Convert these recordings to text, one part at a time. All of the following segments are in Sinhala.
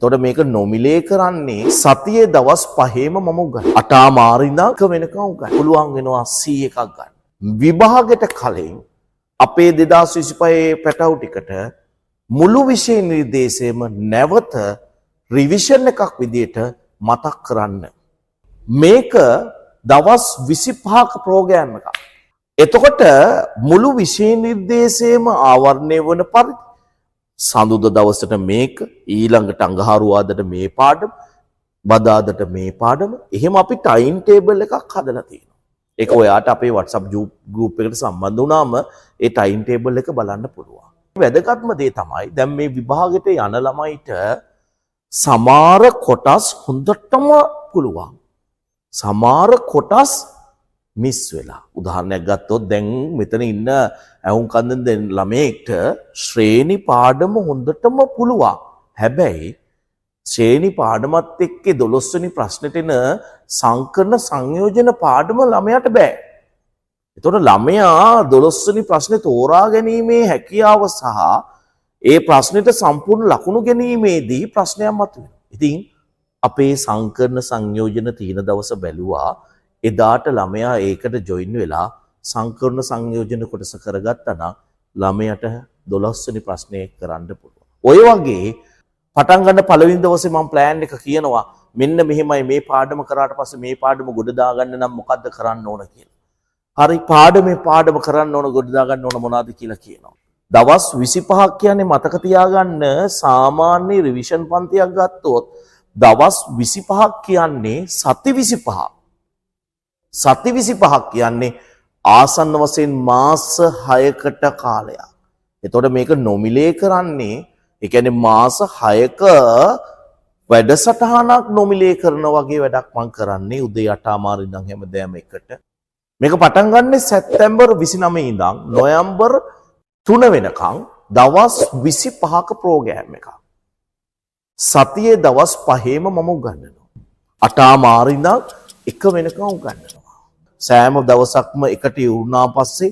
එතකොට මේක නොමිලේ කරන්නේ සතියේ දවස් 5ෙම මම උගන්වනවා. අටාමාරි ඉඳන් එක වෙනකම් උගන්වනවා. පුළුවන් වෙනවා C1 එකක් ගන්න. විභාගෙට කලින් අපේ 2025 පැටවු ටිකට මුළු විෂය නිර්දේශයම නැවත රිවිෂන් එකක් විදියට මතක් කරන්න. මේක දවස් 25ක ප්‍රෝග්‍රෑම් එකක්. එතකොට මුළු විෂය නිර්දේශයම ආවරණය වන පරිදි සඳුදා දවසට මේක, ඊළඟට අඟහරුවාදට මේ පාඩම, බදාදට මේ පාඩම, එහෙම අපි ටයිම් ටේබල් එකක් හදලා තියෙනවා. ඒක ඔයාට අපේ WhatsApp group එකට සම්බන්ධ වුණාම ඒ ටයිම් ටේබල් එක බලන්න පුළුවන්. වැදගත්ම දේ තමයි දැන් මේ විභාගෙට යන ළමයිට සමහර කොටස් හොඳටම පුළුවන්. සමහර කොටස් මිස් වෙලා. උදාහරණයක් ගත්තොත් දැන් මෙතන ඉන්න ඇහුම් කන්දෙන් දෙන ළමයෙක්ට ශ්‍රේණි පාඩම හොඳටම පුළුවන්. හැබැයි ශ්‍රේණි පාඩමත් එක්ක 12 වෙනි ප්‍රශ්නෙට එන සංකරණ සංයෝජන පාඩම ළමයාට බෑ. එතකොට ළමයා 12 වෙනි ප්‍රශ්නේ තෝරා ගැනීමේ හැකියාව සහ ඒ ප්‍රශ්නෙට සම්පූර්ණ ලකුණු ගැනීමේදී ප්‍රශ්නයක් මතුවෙනවා. ඉතින් අපේ සංකරණ සංයෝජන තියෙන දවස බැලුවා. එදාට ළමයා ඒකට ජොයින් වෙලා සංකරණ සංයෝජන කොටස කරගත්තා නම් ළමයාට 12 වෙනි ප්‍රශ්නේ කරන්න පුළුවන්. ඔය වගේ පටන් ගන්න පළවෙනි දවසේ මම ප්ලෑන් එක කියනවා මෙන්න මෙහෙමයි මේ පාඩම කරාට පස්සේ මේ පාඩම ගොඩ දාගන්න නම් මොකද්ද කරන්න ඕන කියලා. හරි පාඩම කරන්න ඕන ගොඩ දාගන්න ඕන මොනවද කියලා කියනවා. දවස් 25ක් කියන්නේ මතක තියාගන්න සාමාන්‍ය රිවිෂන් පන්තියක් ගත්තොත් දවස් 25ක් කියන්නේ සති 25ක්. සති 25ක් කියන්නේ ආසන්න වශයෙන් මාස 6කට කාලයක්. එතකොට මේක නොමිලේ කරන්නේ ඒ කියන්නේ මාස 6ක වැඩසටහනක් නොමිලේ කරන වගේ වැඩක් මම කරන්නේ උදේ 8:00 ඉඳන් හැමදාම එකට. මේක පටන් ගන්නේ සැප්තැම්බර් 29 ඉඳන් නොවැම්බර් 3 වෙනකන් දවස් 25ක ප්‍රෝග්‍රෑම් එකක්. සතියේ දවස් 5ෙම මම උගන්වනවා. 8:00 ඉඳන් 1 වෙනකන් උගන්වනවා. සෑම දවසක්ම එකට වුණා පස්සේ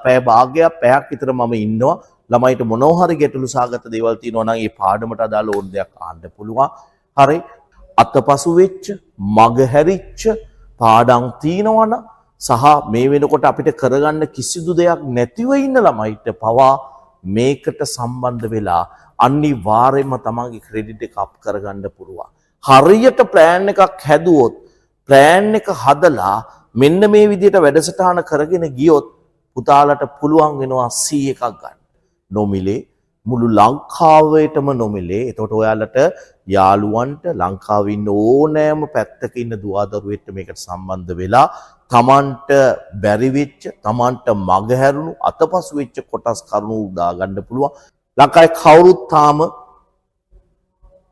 පැය භාගයක් පැයක් විතර මම ඉන්නවා. ළමයිට මොනවා හරි ගැටලු සාගත දේවල් තියෙනවා නම් ඒ පාඩමට අදාළ ඕන දෙයක් අහන්න පුළුවන්. හරි අතපසු වෙච්ච, මගහැරිච්ච පාඩම් තියෙනවනම් සහ මේ වෙනකොට අපිට කරගන්න කිසිදු දෙයක් නැතිව ඉන්න ළමයිට පවා මේකට සම්බන්ධ වෙලා අනිවාර්යයෙන්ම තමන්ගේ ක්‍රෙඩිට් එක අප් කරගන්න පුළුවන්. හරියට ප්ලෑන් එකක් හැදුවොත් ප්ලෑන් එක හදලා මෙන්න මේ විදිහට වැඩසටහන කරගෙන ගියොත් පුතාලට පුළුවන් වෙනවා C එකක් ගන්න. නොමිලේ මුළු ලංකාවේටම නොමිලේ. එතකොට ඔයාලට යාළුවන්ට ලංකාවේ ඉන්න ඕනෑම පැත්තක ඉන්න දුවදරුවෙක්ට මේකට සම්බන්ධ වෙලා තමන්ට බැරි වෙච්ච, තමන්ට මගහැරුණු, අතපසු වෙච්ච කොටස් කරුණු උදා ගන්න පුළුවන්. ලංකාවේ කවුරුත් තාම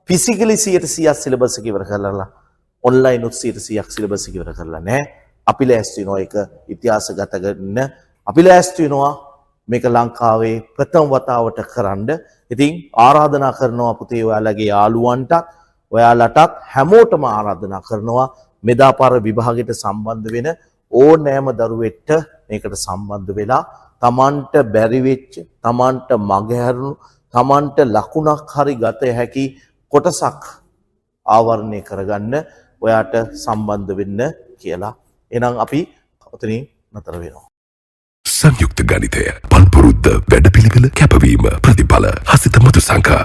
ෆිසිකලි 100% සිලබස් එක ඉවර කරලා ඔන්ලයින් උත් 100% සිලබස් එක ඉවර කරලා නැහැ. අපි ලෑස්ති වෙනවා ඒක ඉතිහාසගත කරන්න. අපි ලෑස්ති වෙනවා මේක ලංකාවේ ප්‍රථම වතාවට කරන්න. ඉතින් ආරාධනා කරනවා පුතේ ඔයාලගේ යාළුවන්ටත් ඔයාලටත් හැමෝටම ආරාධනා කරනවා මෙදාපාර විභාගයට සම්බන්ධ වෙන ඕනෑම දරුවෙක්ට මේකට සම්බන්ධ වෙලා තමන්ට බැරි වෙච්ච, තමන්ට මගහැරුණු, තමන්ට ලකුණක් හරි ගත හැකි කොටසක් ආවරණය කරගන්න ඔයාට සම්බන්ධ වෙන්න කියලා. එහෙනම් අපි ඔතනින් නතර වෙනවා. සංයුක්ත ගණිතය පල්පුරුද්ද වැඩපිළිවෙල කැපවීම ප්‍රතිඵල හසිත මතු සංකා